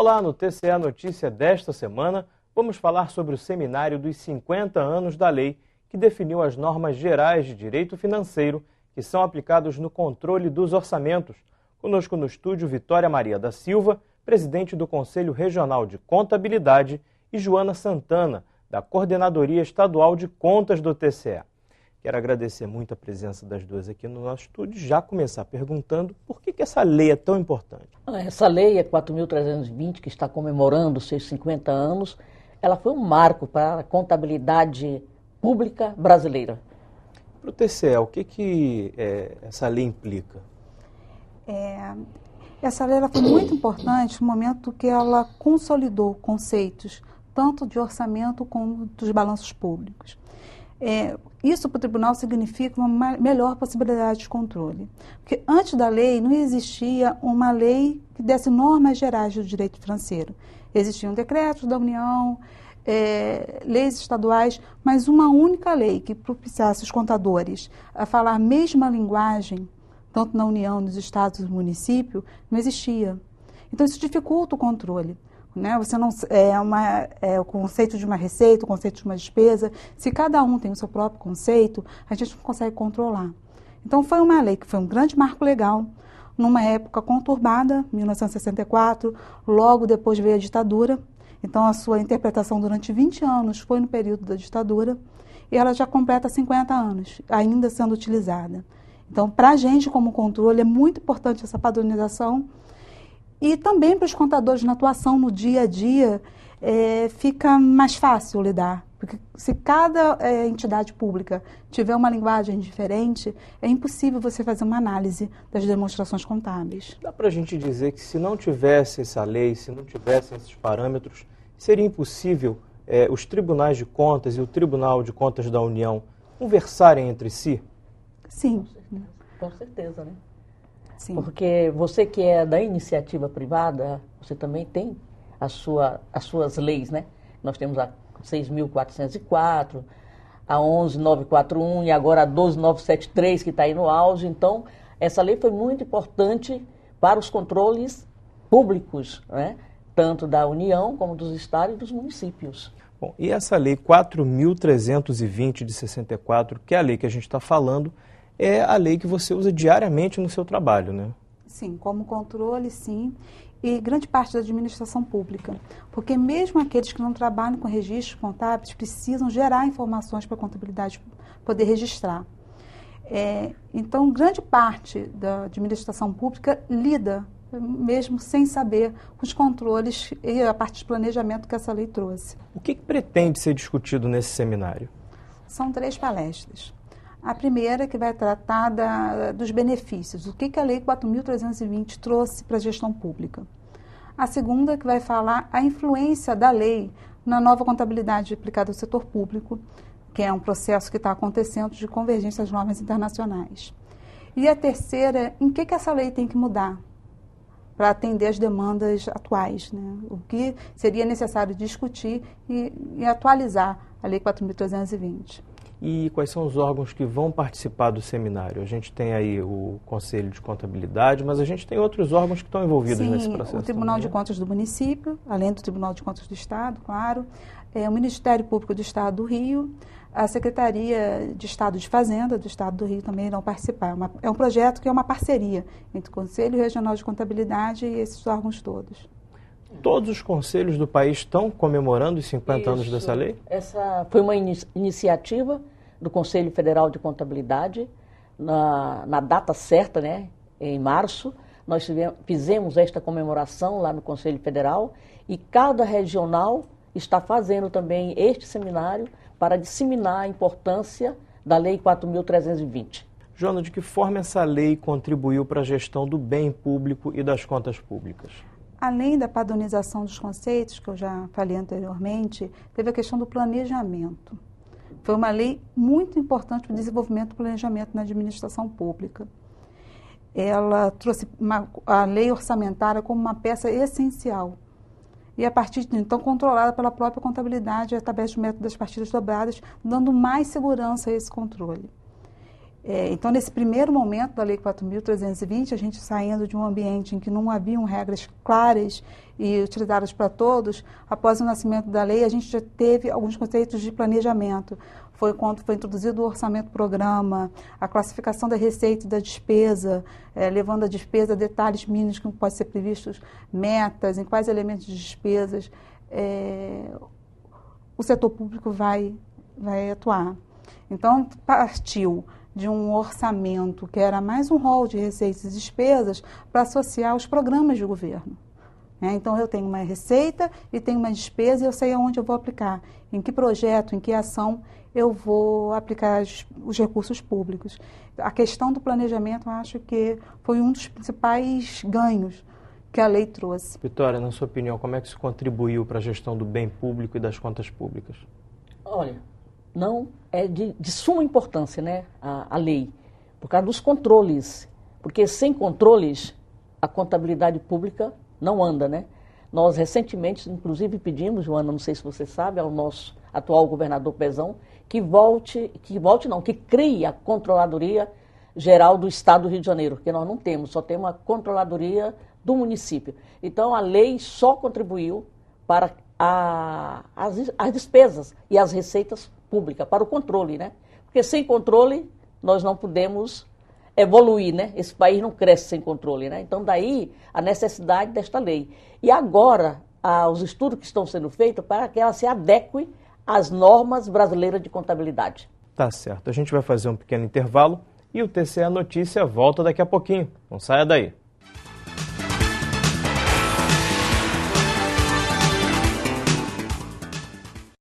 Olá, no TCE Notícia desta semana, vamos falar sobre o seminário dos 50 anos da lei que definiu as normas gerais de direito financeiro que são aplicados no controle dos orçamentos. Conosco no estúdio, Vitória Maria da Silva, presidente do Conselho Regional de Contabilidade, e Joana Santana, da Coordenadoria Estadual de Contas do TCE. Quero agradecer muito a presença das duas aqui no nosso estúdio e já começar perguntando por que essa lei é tão importante. Essa lei é 4.320, que está comemorando os seus 50 anos. Ela foi um marco para a contabilidade pública brasileira. Para o TCE, o que essa lei implica? Essa lei ela foi muito importante no momento que ela consolidou conceitos tanto de orçamento como dos balanços públicos. Isso para o tribunal significa uma melhor possibilidade de controle. Porque antes da lei não existia uma lei que desse normas gerais do direito financeiro. Existiam decretos da União, leis estaduais, mas uma única lei que propiciasse os contadores a falar a mesma linguagem, tanto na União, nos estados e no município, não existia. Então isso dificulta o controle. Né? Você não o conceito de uma receita, o conceito de uma despesa, se cada um tem o seu próprio conceito, a gente não consegue controlar. Então foi uma lei que foi um grande marco legal, numa época conturbada, 1964, logo depois veio a ditadura, então a sua interpretação durante 20 anos foi no período da ditadura, e ela já completa 50 anos, ainda sendo utilizada. Então, para a gente, como controle, é muito importante essa padronização. E também para os contadores na atuação no dia a dia, fica mais fácil lidar. Porque se cada entidade pública tiver uma linguagem diferente, é impossível você fazer uma análise das demonstrações contábeis. Dá para a gente dizer que se não tivesse essa lei, se não tivessem esses parâmetros, seria impossível os tribunais de contas e o Tribunal de Contas da União conversarem entre si? Sim. Com certeza, né? Sim. Porque você que é da iniciativa privada, você também tem as suas leis, né? Nós temos a 6.404, a 11.941 e agora a 12.973, que está aí no auge. Então, essa lei foi muito importante para os controles públicos, né? Tanto da União como dos estados e dos municípios. Bom, e essa lei 4.320 de 64, que é a lei que a gente está falando, é a lei que você usa diariamente no seu trabalho, né? Sim, como controle, sim, e grande parte da administração pública, porque mesmo aqueles que não trabalham com registros contábeis precisam gerar informações para a contabilidade poder registrar. Então, grande parte da administração pública lida, mesmo sem saber, com os controles e a parte de planejamento que essa lei trouxe. O que pretende ser discutido nesse seminário? São 3 palestras. A primeira que vai tratar dos benefícios, o que a Lei 4.320 trouxe para a gestão pública. A segunda que vai falar a influência da lei na nova contabilidade aplicada ao setor público, que é um processo que está acontecendo de convergência às normas internacionais. E a terceira, em que essa lei tem que mudar para atender as demandas atuais, né? O que seria necessário discutir e atualizar a Lei 4.320. E quais são os órgãos que vão participar do seminário? A gente tem aí o Conselho de Contabilidade, mas a gente tem outros órgãos que estão envolvidos nesse processo. O Tribunal também, de Contas do município, além do Tribunal de Contas do Estado, claro, o Ministério Público do Estado do Rio, a Secretaria de Estado de Fazenda do Estado do Rio também irão participar. É um projeto que é uma parceria entre o Conselho Regional de Contabilidade e esses órgãos todos. Todos os conselhos do país estão comemorando os 50 anos dessa lei? Essa foi uma iniciativa do Conselho Federal de Contabilidade, na data certa, né, em março. Nós fizemos esta comemoração lá no Conselho Federal e cada regional está fazendo também este seminário para disseminar a importância da Lei 4.320. Joana, de que forma essa lei contribuiu para a gestão do bem público e das contas públicas? Além da padronização dos conceitos, que eu já falei anteriormente, teve a questão do planejamento. Foi uma lei muito importante para o desenvolvimento do planejamento na administração pública. Ela trouxe a lei orçamentária como uma peça essencial. E a partir de então, controlada pela própria contabilidade através do método das partidas dobradas, dando mais segurança a esse controle. Então, nesse primeiro momento da Lei 4.320, a gente saindo de um ambiente em que não haviam regras claras e utilizadas para todos, após o nascimento da lei, a gente já teve alguns conceitos de planejamento. Foi quando foi introduzido o orçamento-programa, a classificação da receita e da despesa, levando a despesa a detalhes mínimos que podem ser previstos, metas, em quais elementos de despesas o setor público vai atuar. Então, partiu de um orçamento que era mais um rol de receitas e despesas para associar os programas de governo. Então, eu tenho uma receita e tenho uma despesa e eu sei aonde eu vou aplicar, em que projeto, em que ação eu vou aplicar os recursos públicos. A questão do planejamento, eu acho que foi um dos principais ganhos que a lei trouxe. Vitória, na sua opinião, como é que isso contribuiu para a gestão do bem público e das contas públicas? Olha, não é de suma importância, né, a lei, por causa dos controles, porque sem controles a contabilidade pública não anda, né? Nós recentemente, inclusive, pedimos, Joana, não sei se você sabe, ao nosso atual governador Pezão, que crie a Controladoria Geral do Estado do Rio de Janeiro, porque nós não temos, só temos a Controladoria do município. Então, a lei só contribuiu para as despesas e as receitas públicas, para o controle, né? Porque sem controle nós não podemos evoluir, né? Esse país não cresce sem controle, né? Então, daí a necessidade desta lei. E agora, os estudos que estão sendo feitos para que ela se adeque às normas brasileiras de contabilidade. Tá certo. A gente vai fazer um pequeno intervalo e o TCE Notícia volta daqui a pouquinho. Não saia daí.